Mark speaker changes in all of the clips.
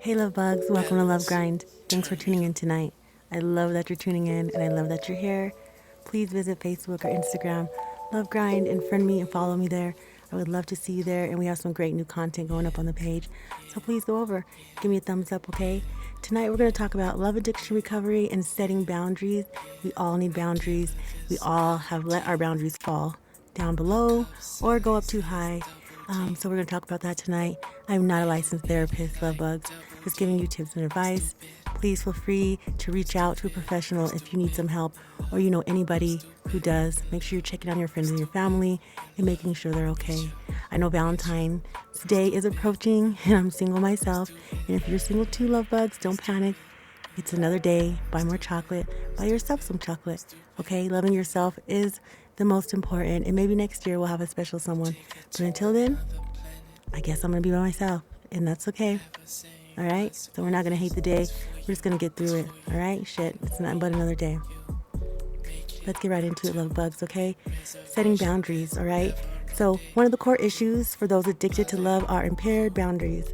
Speaker 1: Hey, love bugs, welcome to Love Grind. Thanks for tuning in tonight. I love that you're tuning in and I love that you're here. Please visit Facebook or Instagram, Love Grind, and friend me and follow me there. I would love to see you there, and we have some great new content going up on the page. So please go over, give me a thumbs up, okay? Tonight we're going to talk about love addiction recovery and setting boundaries. We all need boundaries. We all have let our boundaries fall down below or go up too high. So we're going to talk about that tonight. I'm not a licensed therapist, love bugs, just giving you tips and advice. Please feel free to reach out to a professional if you need some help or you know anybody who does. Make sure you're checking on your friends and your family and making sure they're okay. I know Valentine's Day is approaching and I'm single myself. And if you're single too, love bugs, don't panic. It's another day. Buy more chocolate. Buy yourself some chocolate. Okay? Loving yourself is the most important. And maybe next year we'll have a special someone. But until then, I guess I'm going to be by myself. And that's okay. All right? So we're not going to hate the day. We're just going to get through it. All right? Shit. It's nothing but another day. Let's get right into it, love bugs, okay? Setting boundaries, all right? So one of the core issues for those addicted to love are impaired boundaries.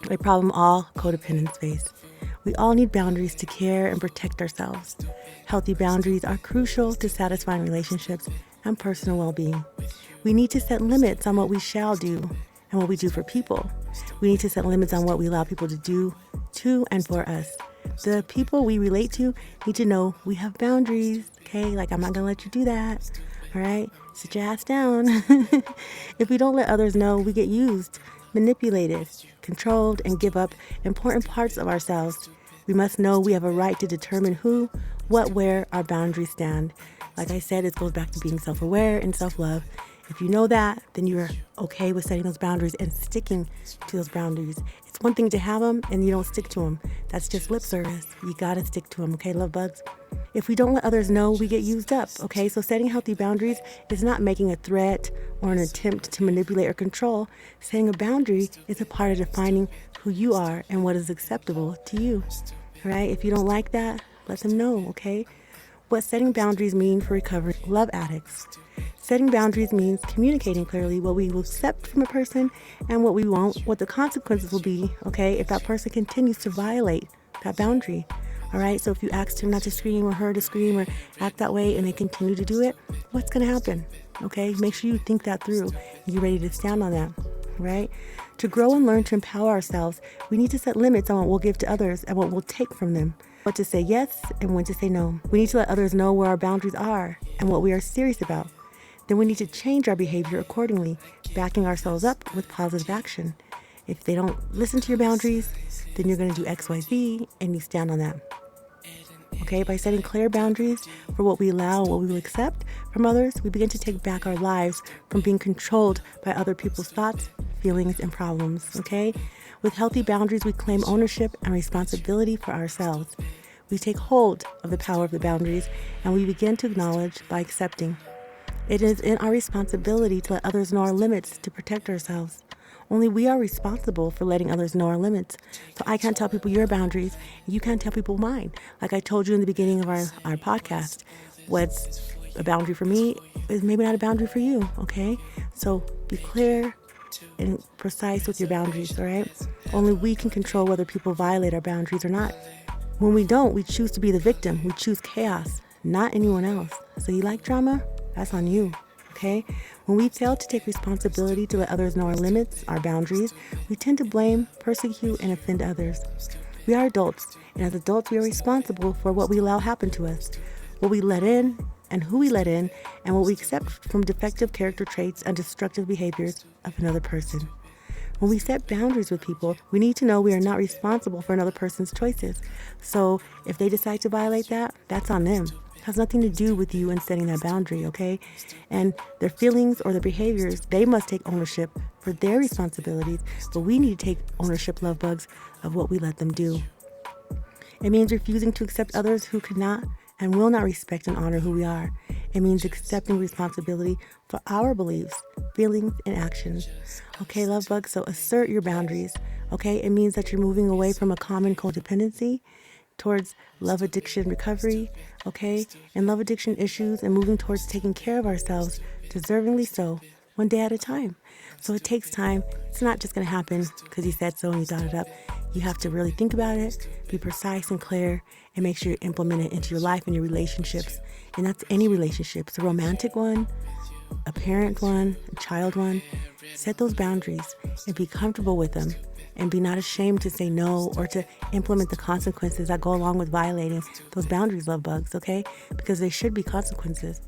Speaker 1: A problem all codependents face. We all need boundaries to care and protect ourselves. Healthy boundaries are crucial to satisfying relationships and personal well-being. We need to set limits on what we shall do and what we do for people. We need to set limits on what we allow people to do to and for us. The people we relate to need to know we have boundaries, okay? Like, I'm not going to let you do that, all right? Sit your ass down. If we don't let others know, we get used, manipulated, controlled, and give up important parts of ourselves. We must know we have a right to determine who, what, where our boundaries stand. Like I said, it goes back to being self-aware and self-love. If you know that, then you're okay with setting those boundaries and sticking to those boundaries. It's one thing to have them and you don't stick to them. That's just lip service. You gotta stick to them, okay, love bugs? If we don't let others know, we get used up, okay? So setting healthy boundaries is not making a threat or an attempt to manipulate or control. Setting a boundary is a part of defining who you are and what is acceptable to you, all right? If you don't like that, let them know, okay? What setting boundaries mean for recovering love addicts. Setting boundaries means communicating clearly what we will accept from a person and what we won't, what the consequences will be, okay, if that person continues to violate that boundary. All right, so if you asked him not to scream or her to scream or act that way and they continue to do it, what's going to happen? Okay, make sure you think that through and you're ready to stand on that, right? To grow and learn to empower ourselves, we need to set limits on what we'll give to others and what we'll take from them. What to say yes and when to say no. We need to let others know where our boundaries are and what we are serious about. Then we need to change our behavior accordingly, backing ourselves up with positive action. If they don't listen to your boundaries, then you're going to do X, Y, Z, and you stand on that. Okay, by setting clear boundaries for what we allow and what we will accept from others, we begin to take back our lives from being controlled by other people's thoughts, feelings, and problems, okay? With healthy boundaries, we claim ownership and responsibility for ourselves. We take hold of the power of the boundaries, and we begin to acknowledge by accepting. It is in our responsibility to let others know our limits to protect ourselves. Only we are responsible for letting others know our limits. So I can't tell people your boundaries, and you can't tell people mine. Like I told you in the beginning of our podcast, what's a boundary for me is maybe not a boundary for you, okay? So be clear and precise with your boundaries, all right? Only we can control whether people violate our boundaries or not. When we don't, we choose to be the victim. We choose chaos, not anyone else. So you like drama? That's on you, okay? When we fail to take responsibility to let others know our limits, our boundaries, we tend to blame, persecute, and offend others. We are adults, and as adults, we are responsible for what we allow happen to us, what we let in, and who we let in, and what we accept from defective character traits and destructive behaviors of another person. When we set boundaries with people, we need to know we are not responsible for another person's choices. So if they decide to violate that, that's on them. It has nothing to do with you and setting that boundary, okay? And their feelings or their behaviors, they must take ownership for their responsibilities, but we need to take ownership, love bugs, of what we let them do. It means refusing to accept others who cannot and will not respect and honor who we are. It means accepting responsibility for our beliefs, feelings, and actions. Okay, love bugs, so assert your boundaries. Okay, it means that you're moving away from a common codependency towards love addiction recovery, okay, and love addiction issues, and moving towards taking care of ourselves, deservingly so, one day at a time. So it takes time. It's not just going to happen because you said so and you thought it up. You have to really think about it, be precise and clear, and make sure you implement it into your life and your relationships. And that's any relationships, a romantic one, a parent one, a child one. Set those boundaries and be comfortable with them, and be not ashamed to say no or to implement the consequences that go along with violating those boundaries, love bugs, okay? Because there should be consequences,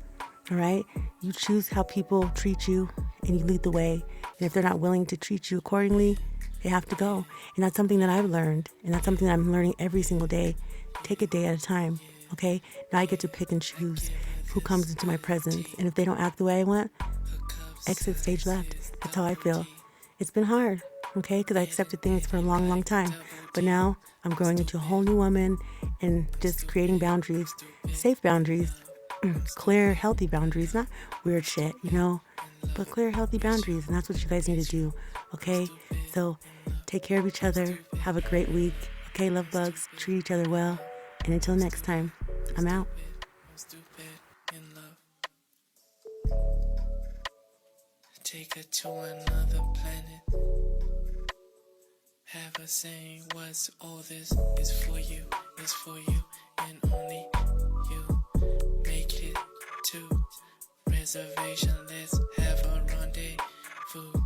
Speaker 1: all right? You choose how people treat you and you lead the way. And if they're not willing to treat you accordingly, they have to go. And that's something that I've learned, and that's something that I'm learning every single day. Take a day at a time, okay? Now I get to pick and choose who comes into my presence. And if they don't act the way I want, exit stage left. That's how I feel. It's been hard, okay? Because I accepted things for a long, long time. But now I'm growing into a whole new woman and just creating boundaries, safe boundaries, clear, healthy boundaries, not weird shit, but clear, healthy boundaries. And that's what you guys need to do, okay? So take care of each other. Have a great week. Okay, love bugs. Treat each other well. And until next time, I'm out.
Speaker 2: Take her to another planet. Have her saying what's all this is for you, and only you. Make it to reservation. Let's have a rendezvous.